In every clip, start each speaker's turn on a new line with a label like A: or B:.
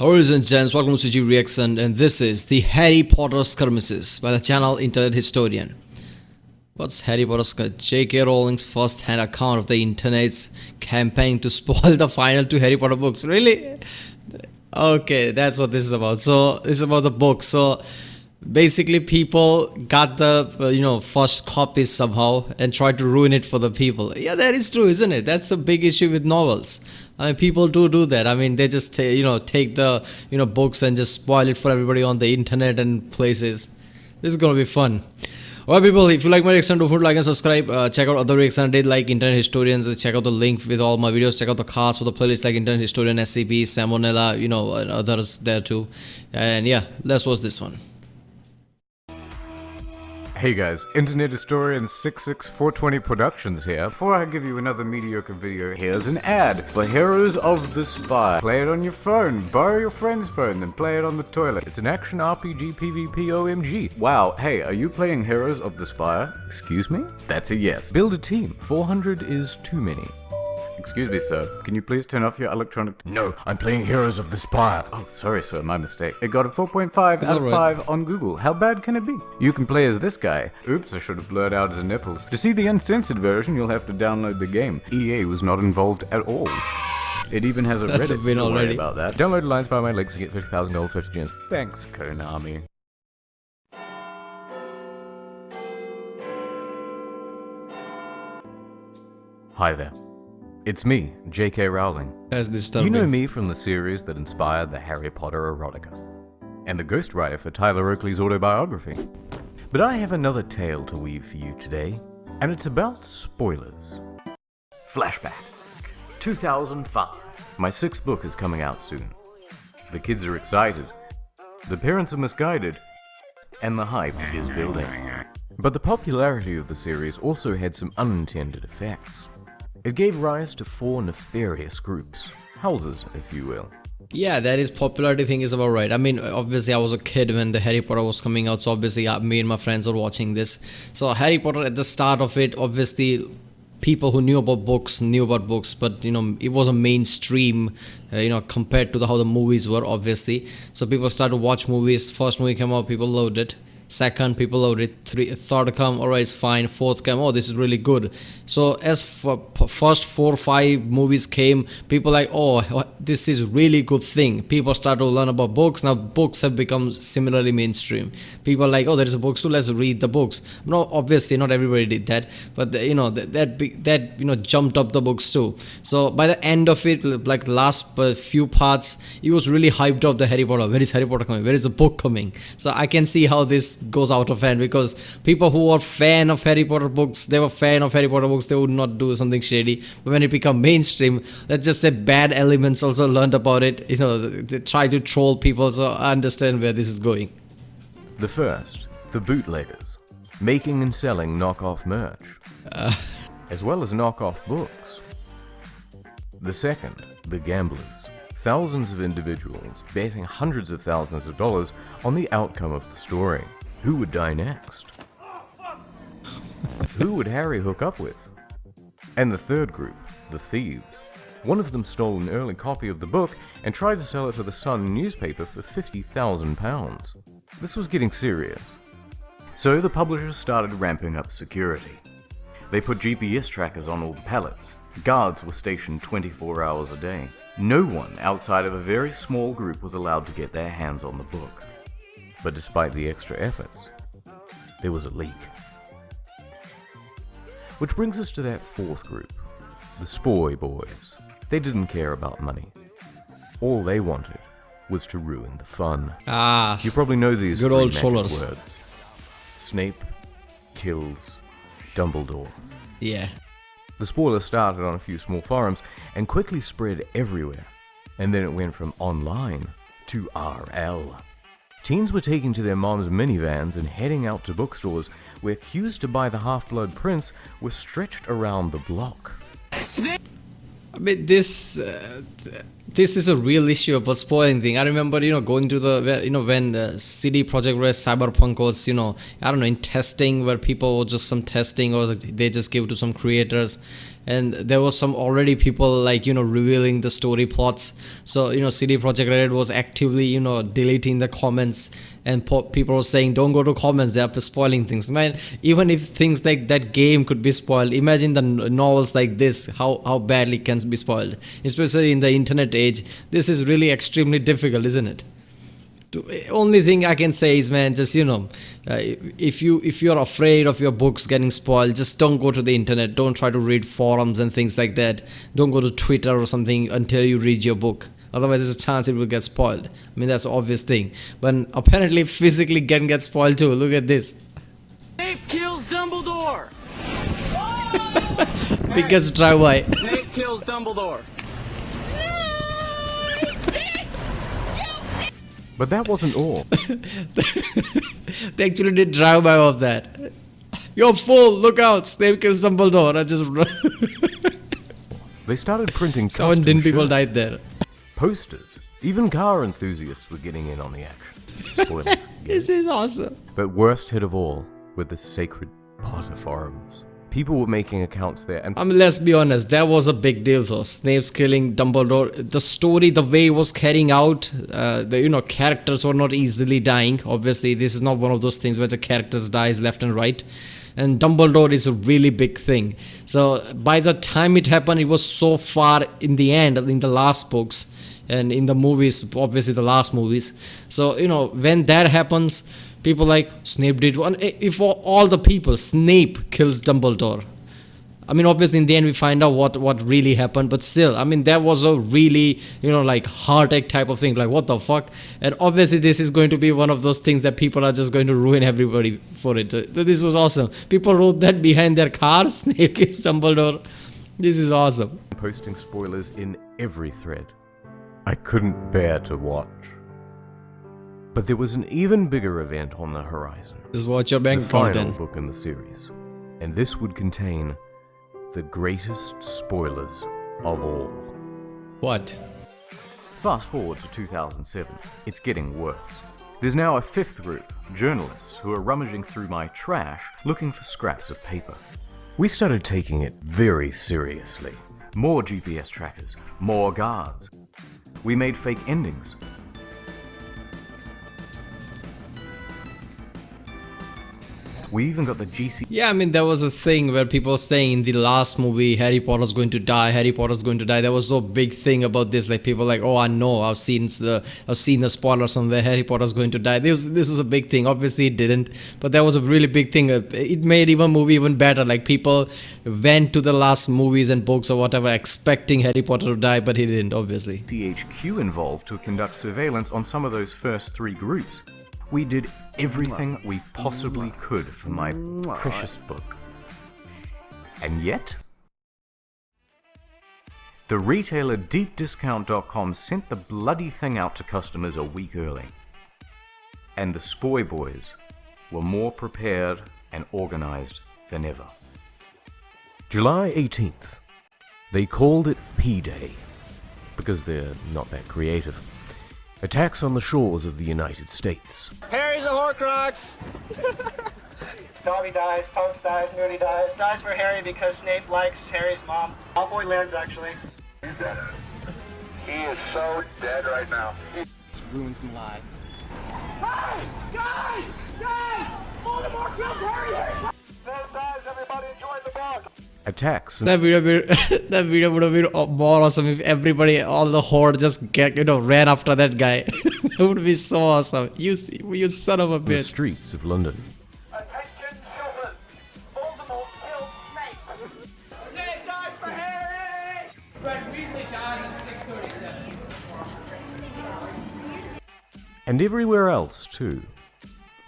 A: Ladies and gents, welcome to G Reaction, and this is the Harry Potter Skirmishes by the channel Internet Historian. What's Harry Potter? J.K. Rowling's first-hand account of the internet's campaign to spoil the final two Harry Potter books. Really? Okay, that's what this is about. So this is about the book. So basically, people got the first copies somehow and tried to ruin it for the people. Yeah, that is true, isn't it? That's the big issue with novels. I mean, people do that. I mean, they just take the books and just spoil it for everybody on the internet and places. This is gonna be fun. Alright, people, if you like my reaction, don't forget to like and subscribe. Check out other reactions I did, like Internet Historians. Check out the link with all my videos. Check out the cast for the playlist like Internet Historian, SCP, Salmonella, and others there too. And yeah, let's watch this one.
B: Hey guys, Internet Historian 66420 Productions here. Before I give you another mediocre video, here's an ad for Heroes of the Spire. Play it on your phone, borrow your friend's phone, then play it on the toilet. It's an action RPG PvP OMG. Wow, hey, are you playing Heroes of the Spire? Excuse me? That's a yes. Build a team. 400 is too many. Excuse me, sir. Can you please turn off your electronic... No, I'm playing Heroes of the Spire. Oh, sorry, sir. My mistake. It got a 4.5 out of 5 on Google. How bad can it be? You can play as this guy. Oops, I should have blurred out his nipples. To see the uncensored version, you'll have to download the game. EA was not involved at all. It even has a
A: That's
B: Reddit.
A: A win
B: Don't worry
A: already.
B: about that. Download Alliance by my links to get $50,000 50 gems. Thanks, Konami. Hi there. It's me, J.K. Rowling.
A: That's disturbing.
B: You know me from the series that inspired the Harry Potter erotica, and the ghostwriter for Tyler Oakley's autobiography. But I have another tale to weave for you today, and it's about spoilers. Flashback. 2005. My 6th book is coming out soon. The kids are excited, the parents are misguided, and the hype is building. But the popularity of the series also had some unintended effects. It gave rise to 4 nefarious groups, houses if you will.
A: Yeah, that is popularity thing is about right. I mean, obviously I was a kid when the Harry Potter was coming out, so obviously me and my friends were watching this. So Harry Potter at the start of it, obviously people who knew about books, but it was a mainstream, compared to how the movies were, obviously. So people started to watch movies. First movie came out, people loved it. Second, people loved it. Third come, alright, it's fine. Fourth come, oh, this is really good. So as first 4 or 5 movies came, people like, oh, this is really good thing. People start to learn about books. Now books have become similarly mainstream. People are like, oh, there is a book too, let's read the books. No, obviously not everybody did that, but that jumped up the books too. So by the end of it, like last few parts, it was really hyped up the Harry Potter. Where is Harry Potter coming? Where is the book coming? So I can see how this goes out of hand, because people who are fan of Harry Potter books, they would not do something shady. But when it become mainstream, let's just say bad elements also learned about it, they try to troll people. So I understand where this is going.
B: The first, the bootleggers, making and selling knockoff merch, as well as knockoff books. The second, the gamblers, thousands of individuals betting hundreds of thousands of dollars on the outcome of the story. Who would die next? Who would Harry hook up with? And the third group, the thieves. One of them stole an early copy of the book and tried to sell it to the Sun newspaper for £50,000. This was getting serious. So the publishers started ramping up security. They put GPS trackers on all the pallets. Guards were stationed 24 hours a day. No one outside of a very small group was allowed to get their hands on the book. But despite the extra efforts, there was a leak. Which brings us to that 4th group, the Spoy Boys. They didn't care about money. All they wanted was to ruin the fun. You probably know these
A: good
B: three
A: old
B: magic
A: trollers.
B: words. Snape kills Dumbledore.
A: Yeah.
B: The spoiler started on a few small forums and quickly spread everywhere. And then it went from online to RL. Teens were taking to their moms' minivans and heading out to bookstores where queues to buy the Half-Blood Prince were stretched around the block.
A: I mean, this this is a real issue about spoiling thing. I remember, going to the, when CD Projekt Red Cyberpunk was, I don't know, in testing, where people were just some testing, or they just give to some creators, and there was some already people like, revealing the story plots. So, CD Projekt Red was actively, deleting the comments, and people were saying, don't go to comments, they are spoiling things. Man, even if things like that game could be spoiled, imagine the novels like this, how badly it can be spoiled, especially in the internet age. This is really extremely difficult, isn't it? Only thing I can say is, man, just if you're afraid of your books getting spoiled, just don't go to the internet. Don't try to read forums and things like that. Don't go to Twitter or something until you read your book. Otherwise, there's a chance it will get spoiled. I mean, that's an obvious thing. But apparently, physically can get spoiled too. Look at this.
C: Snape kills Dumbledore.
A: Biggest drive-by.
C: Snape kills Dumbledore.
B: But that wasn't all.
A: They actually did drive-by of that. You're full. Look out. Snape kills Dumbledore. I just
B: They started printing
A: 17 people
B: shirts,
A: died there.
B: posters. Even car enthusiasts were getting in on the action. Spoilers again.
A: This is awesome.
B: But worst hit of all were the sacred Potter forums. People were making accounts there, and
A: I mean, let's be honest, that was a big deal though. Snape's killing Dumbledore. The story, the way it was carrying out, the characters were not easily dying. Obviously, this is not one of those things where the characters dies left and right. And Dumbledore is a really big thing. So by the time it happened, it was so far in the end, in the last books, and in the movies, obviously the last movies. So, when that happens, people like, Snape did one. If all the people, Snape kills Dumbledore. I mean, obviously in the end we find out what really happened, but still, I mean, that was a really, like heartache type of thing, like what the fuck. And obviously this is going to be one of those things that people are just going to ruin everybody for it. This was awesome. People wrote that behind their cars, Snape kills Dumbledore. This is awesome.
B: posting spoilers in every thread. I couldn't bear to watch. But there was an even bigger event on the horizon.
A: Just watch your bank
B: The final
A: content.
B: book in the series. And this would contain the greatest spoilers of all.
A: What?
B: Fast forward to 2007. It's getting worse. There's now a fifth group, journalists, who are rummaging through my trash looking for scraps of paper. We started taking it very seriously. More GPS trackers, more guards. We made fake endings. We even got the GC.
A: Yeah, I mean, there was a thing where people were saying in the last movie, Harry Potter's going to die, Harry Potter's going to die. There was no big thing about this. Like, people like, oh, I know, I've seen the spoiler somewhere, Harry Potter's going to die. This was a big thing. Obviously, it didn't, but that was a really big thing. It made even movie even better. Like, people went to the last movies and books or whatever expecting Harry Potter to die, but he didn't, obviously.
B: CHQ involved to conduct surveillance on some of those first three groups. We did everything we possibly could for my precious book. And yet, the retailer deepdiscount.com sent the bloody thing out to customers a week early. And the Spoy Boys were more prepared and organized than ever. July 18th. They called it P-Day, because they're not that creative. Attacks on the shores of the United States.
C: Harry's a Horcrux!
D: Snobby dies, Tonks dies, Moody dies. Dies for Harry because Snape likes Harry's mom. Malfoy lives, actually.
E: He is so dead right now.
C: Ruin some lives.
D: Hey! Guys! Guys! Voldemort killed Harry! Snape dies, everybody enjoy the book!
B: Attacks.
A: That video would have been more awesome if everybody, all the horde just ran after that guy. That would be so awesome. You son of a
B: on the
A: bitch.
B: streets of London.
D: Attention, children! Voldemort killed Snape! Snape dies for Harry!
C: Fred Weasley died at 6:37.
B: And everywhere else, too.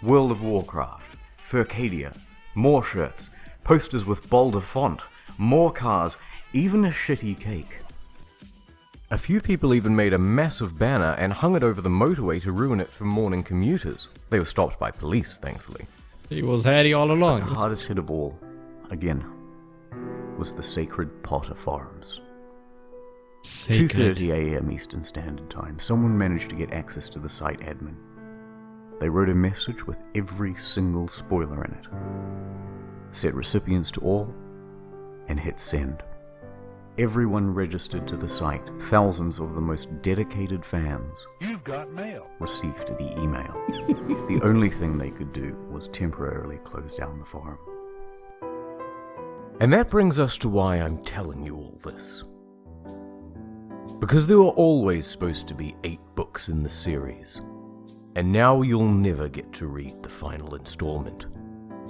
B: World of Warcraft, Furcadia, more shirts, posters with bolder font, more cars, even a shitty cake. A few people even made a massive banner and hung it over the motorway to ruin it for morning commuters. They were stopped by police, thankfully.
A: It was Harry all
B: The
A: along.
B: hardest hit of all, again, was the sacred Potter forums.
A: Sacred.
B: 2:30 a.m. Eastern Standard Time, someone managed to get access to the site admin. They wrote a message with every single spoiler in it, set recipients to all, and hit send. Everyone registered to the site. Thousands of the most dedicated fans
E: You've got mail.
B: received the email. The only thing they could do was temporarily close down the forum. And that brings us to why I'm telling you all this. Because there were always supposed to be 8 books in the series, and now you'll never get to read the final installment.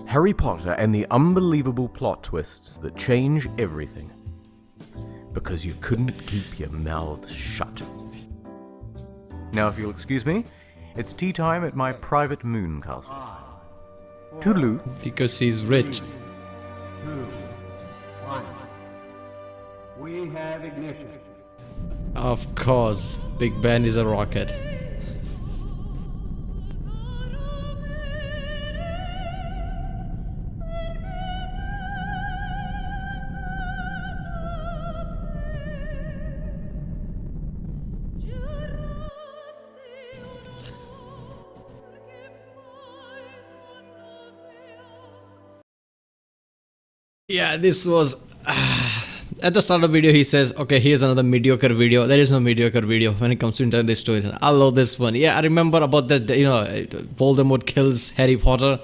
B: Harry Potter and the unbelievable plot twists that change everything. Because you couldn't keep your mouths shut. Now, if you'll excuse me, it's tea time at my private moon castle. Toodaloo.
A: Because he's rich.
F: 2, 1. We have ignition.
A: Of course, Big Ben is a rocket. Yeah, this was at the start of the video he says, okay, here's another mediocre video. There is no mediocre video when it comes to internet stories. I love this one. Yeah, I remember about that, Voldemort kills Harry Potter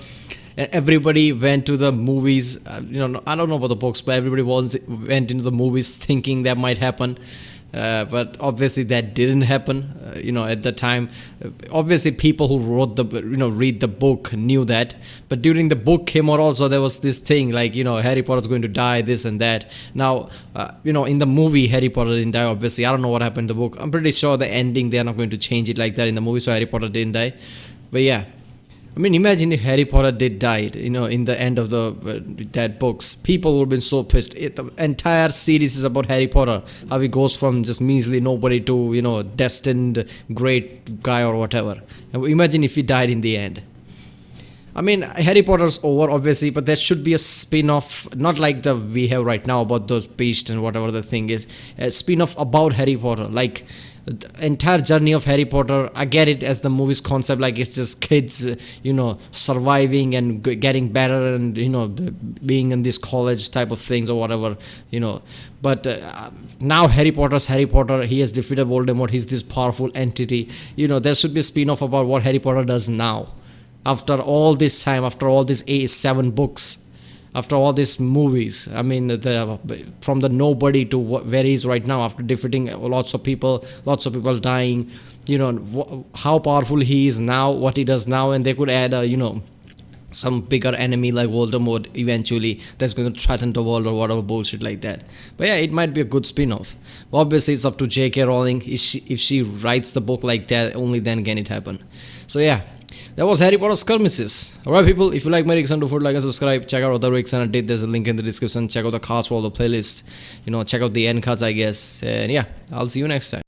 A: and everybody went to the movies. I don't know about the books, but everybody went into the movies thinking that might happen. But obviously that didn't happen, at the time. Obviously people who wrote read the book knew that, but during the book came out also there was this thing like, Harry Potter's going to die, this and that. Now, in the movie Harry Potter didn't die, obviously. I don't know what happened in the book. I'm pretty sure the ending, they're not going to change it like that in the movie, so Harry Potter didn't die. But yeah. I mean, imagine if Harry Potter did die, in the end of that books. People would have been so pissed. The entire series is about Harry Potter. How he goes from just measly nobody to, destined great guy or whatever. And imagine if he died in the end. I mean, Harry Potter's over, obviously, but there should be a spin-off, not like the we have right now about those beasts and whatever the thing is. A spin-off about Harry Potter, like the entire journey of Harry Potter. I get it as the movie's concept, like it's just kids, surviving and getting better and, being in this college type of things or whatever, But now Harry Potter's Harry Potter. He has defeated Voldemort. He's this powerful entity. There should be a spin-off about what Harry Potter does now. After all this time, after all these 7 books, after all these movies, I mean, from the nobody to where he is right now, after defeating lots of people dying, how powerful he is now, what he does now, and they could add some bigger enemy like Voldemort eventually that's going to threaten the world or whatever bullshit like that. But yeah, it might be a good spin-off. Obviously, it's up to J.K. Rowling. If she writes the book like that, only then can it happen. So yeah. That was Harry Potter Skirmishes. Alright people, if you like my reaction, do like and subscribe. Check out other reaction I did. There's a link in the description. Check out the cards for all the playlist. Check out the end cards, I guess. And yeah, I'll see you next time.